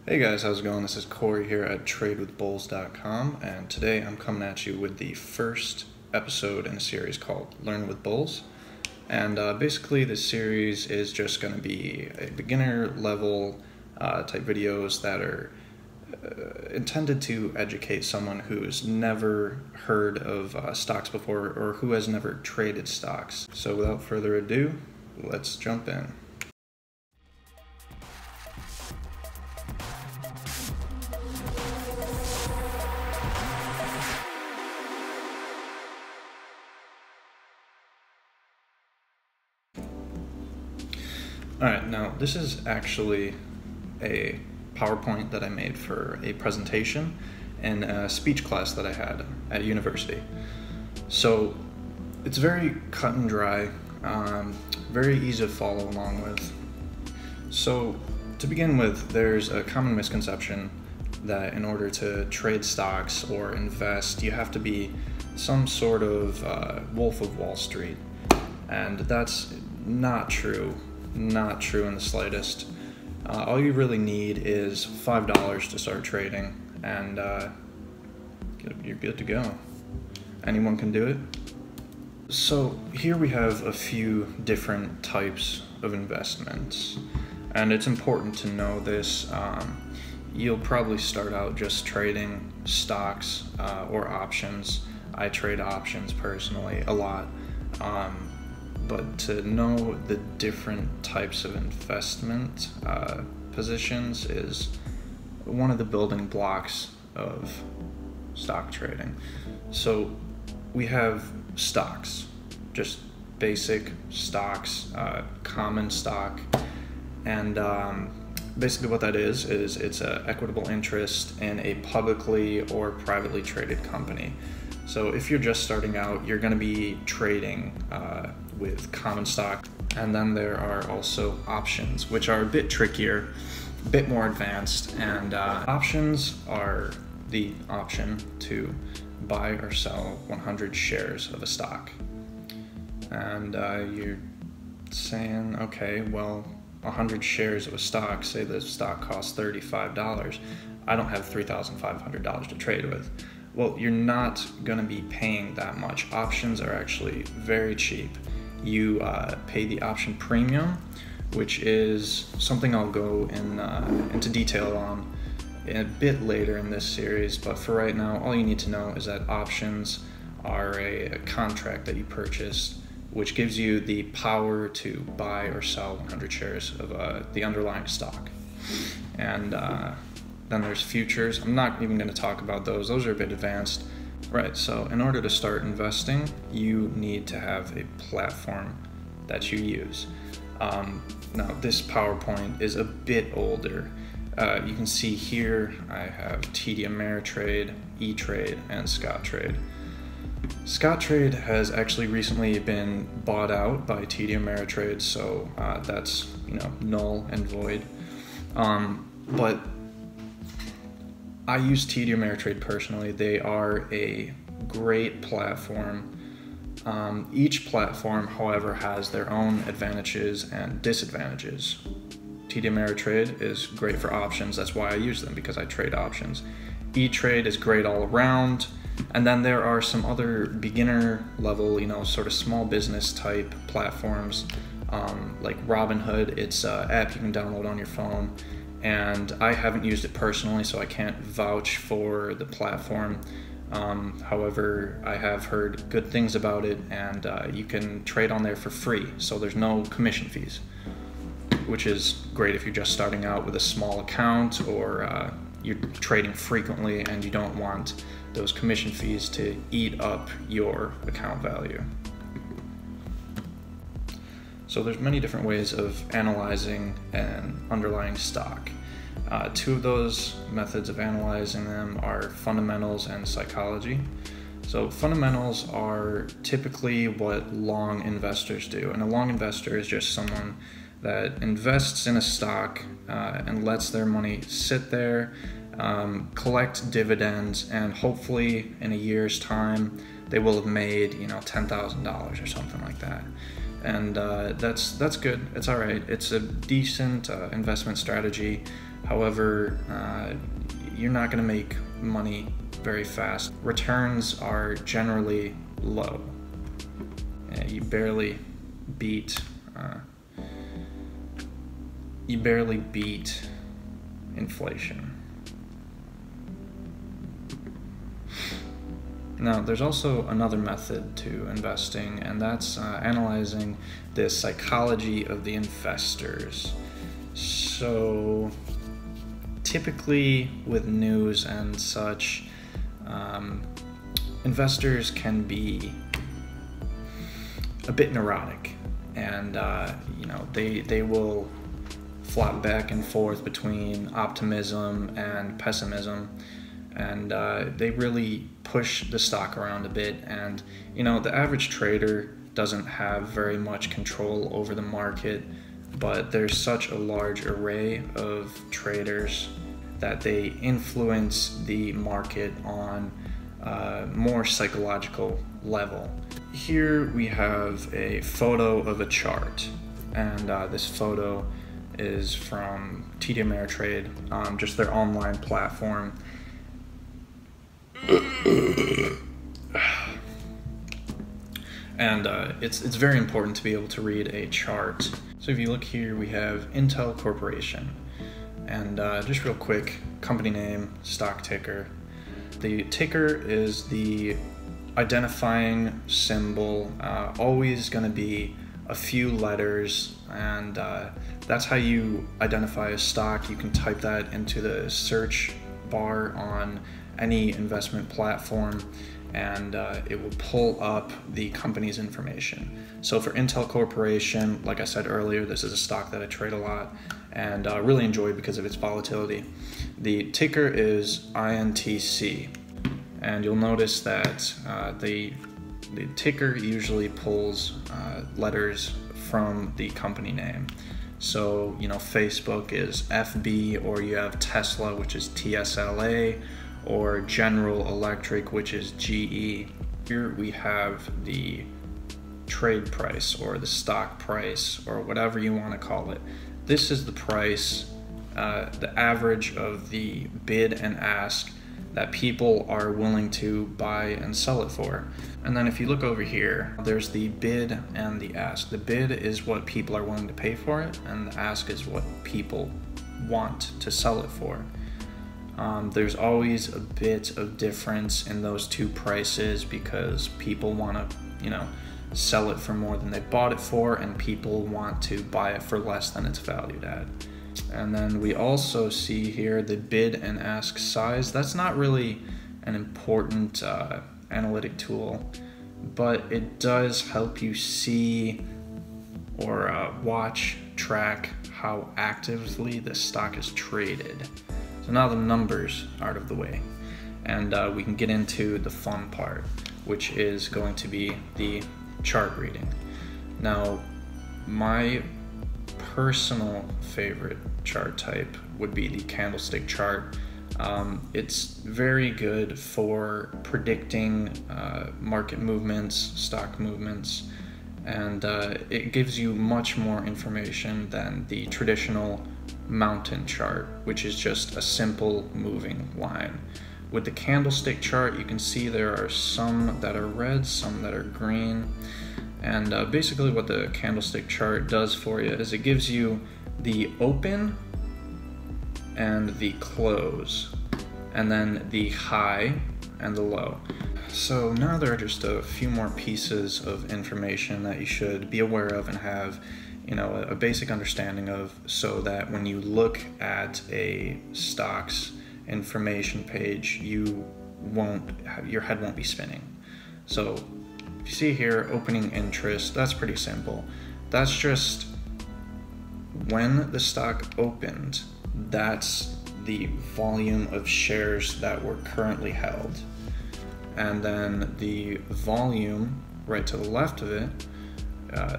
Hey guys, how's it going? This is Corey here at tradewithbulls.com, and today I'm coming at you with the first episode in a series called Learn with Bulls. And basically this series is just going to be a beginner level type videos that are intended to educate someone who's never heard of stocks before or who has never traded stocks. So without further ado, let's jump in. Alright, now this is actually a PowerPoint that I made for a presentation in a speech class that I had at university. So it's very cut and dry, very easy to follow along with. So to begin with, there's a common misconception that in order to trade stocks or invest, you have to be some sort of Wolf of Wall Street, and that's not true. Not true in the slightest. All you really need is $5 to start trading, and you're good to go. Anyone can do it. So here we have a few different types of investments, and it's important to know this. You'll probably start out just trading stocks or options. I trade options personally a lot. But to know the different types of investment positions is one of the building blocks of stock trading. So we have stocks, just basic stocks, common stock, and basically what that is it's an equitable interest in a publicly or privately traded company. So if you're just starting out, you're going to be trading with common stock, and then there are also options, which are a bit trickier, a bit more advanced, and options are the option to buy or sell 100 shares of a stock. And you're saying, okay, well, 100 shares of a stock, say the stock costs $35, I don't have $3,500 to trade with. Well, you're not going to be paying that much. Options are actually very cheap. You pay the option premium, which is something I'll go into detail on a bit later in this series, but for right now, all you need to know is that options are a contract that you purchase, which gives you the power to buy or sell 100 shares of the underlying stock. And then there's futures. I'm not even going to talk about those. Those are a bit advanced. Right, so in order to start investing, you need to have a platform that you use. Now, this PowerPoint is a bit older. You can see here I have TD Ameritrade, E-Trade, and Scottrade. Scottrade has actually recently been bought out by TD Ameritrade, so that's null and void. But I use TD Ameritrade personally. They are a great platform. Each platform, however, has their own advantages and disadvantages. TD Ameritrade is great for options. That's why I use them, because I trade options. E-Trade is great all around. And then there are some other beginner level, sort of small business type platforms, like Robinhood. It's an app you can download on your phone. And I haven't used it personally, so I can't vouch for the platform. However, I have heard good things about it, and you can trade on there for free, so there's no commission fees, which is great if you're just starting out with a small account, or you're trading frequently and you don't want those commission fees to eat up your account value. So there's many different ways of analyzing an underlying stock. Two of those methods of analyzing them are fundamentals and psychology. So fundamentals are typically what long investors do, and a long investor is just someone that invests in a stock and lets their money sit there, collect dividends, and hopefully in a year's time they will have made $10,000 or something like that. And that's good. It's all right. It's a decent investment strategy However, you're not going to make money very fast. Returns are generally low. You barely beat inflation. Now, there's also another method to investing, and that's analyzing the psychology of the investors. So, typically with news and such, investors can be a bit neurotic, and they will flop back and forth between optimism and pessimism, and they really push the stock around a bit. And the average trader doesn't have very much control over the market, but there's such a large array of traders that they influence the market on a more psychological level. Here we have a photo of a chart, and this photo is from TD Ameritrade, just their online platform. And it's very important to be able to read a chart. So if you look here, we have Intel Corporation, and just real quick, company name, stock ticker. The ticker is the identifying symbol, always going to be a few letters, and that's how you identify a stock. You can type that into the search bar on any investment platform, and it will pull up the company's information. So for Intel Corporation, like I said earlier, this is a stock that I trade a lot and really enjoy because of its volatility. The ticker is INTC, and you'll notice that the ticker usually pulls letters from the company name. So, Facebook is FB, or you have Tesla, which is TSLA, or General Electric, which is GE. Here we have the trade price, or the stock price, or whatever you want to call it. This is the price, the average of the bid and ask that people are willing to buy and sell it for. And then if you look over here, there's the bid and the ask. The bid is what people are willing to pay for it, and the ask is what people want to sell it for. There's always a bit of difference in those two prices because people want to, sell it for more than they bought it for, and people want to buy it for less than it's valued at. And then we also see here the bid and ask size. That's not really an important analytic tool, but it does help you see or track how actively the stock is traded. So now the numbers are out of the way, and we can get into the fun part, which is going to be the chart reading. Now, my personal favorite chart type would be the candlestick chart. It's very good for predicting market movements, stock movements, and it gives you much more information than the traditional mountain chart, which is just a simple moving line. With the candlestick chart, you can see there are some that are red, some that are green, and basically what the candlestick chart does for you is it gives you the open and the close, and then the high and the low. So now there are just a few more pieces of information that you should be aware of and have a basic understanding of, so that when you look at a stock's information page, your head won't be spinning. So if you see here, opening interest, that's pretty simple. That's just when the stock opened, that's the volume of shares that were currently held. And then the volume right to the left of it,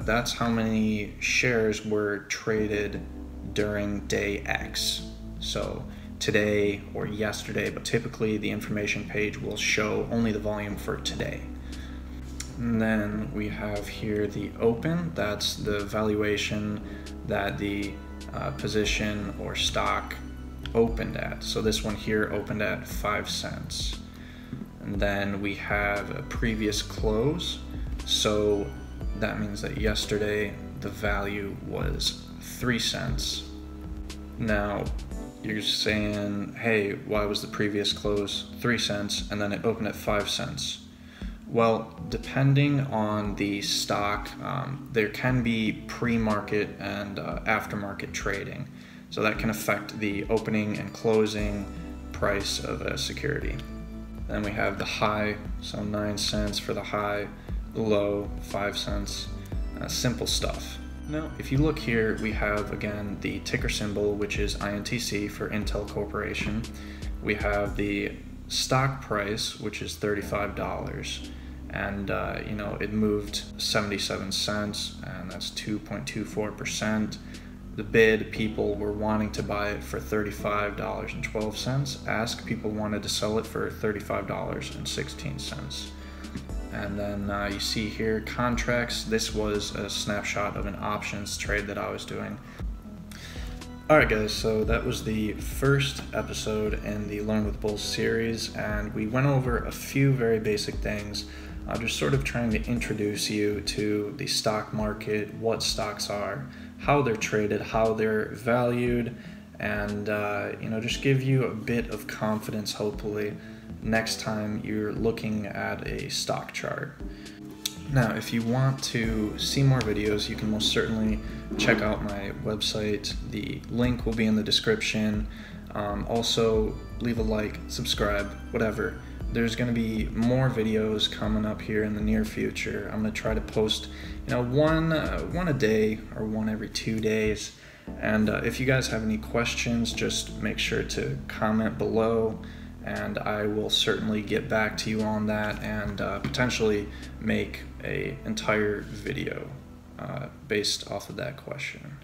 that's how many shares were traded during day X. So today or yesterday, but typically the information page will show only the volume for today. And then we have here the open, that's the valuation that the position or stock opened at. So this one here opened at 5 cents. And then we have a previous close. So that means that yesterday the value was 3 cents. Now you're saying, hey, why was the previous close 3 cents and then it opened at 5 cents? Well, depending on the stock, there can be pre-market and aftermarket trading. So that can affect the opening and closing price of a security. Then we have the high, so 9 cents for the high, the low, 5 cents, simple stuff. Now, if you look here, we have, again, the ticker symbol, which is INTC for Intel Corporation. We have the stock price, which is $35. And, it moved 77 cents, and that's 2.24%. The bid, people were wanting to buy it for $35.12. Ask, people wanted to sell it for $35.16. And then you see here contracts. This was a snapshot of an options trade that I was doing. Alright guys, so that was the first episode in the Learn with Bulls series, and we went over a few very basic things. Just sort of trying to introduce you to the stock market, what stocks are, how they're traded, how they're valued, and just give you a bit of confidence, hopefully, next time you're looking at a stock chart. Now, if you want to see more videos, you can most certainly check out my website. The link will be in the description. Also, leave a like, subscribe, whatever. There's going to be more videos coming up here in the near future. I'm going to try to post, one a day or one every 2 days. And if you guys have any questions, just make sure to comment below, and I will certainly get back to you on that and potentially make an entire video based off of that question.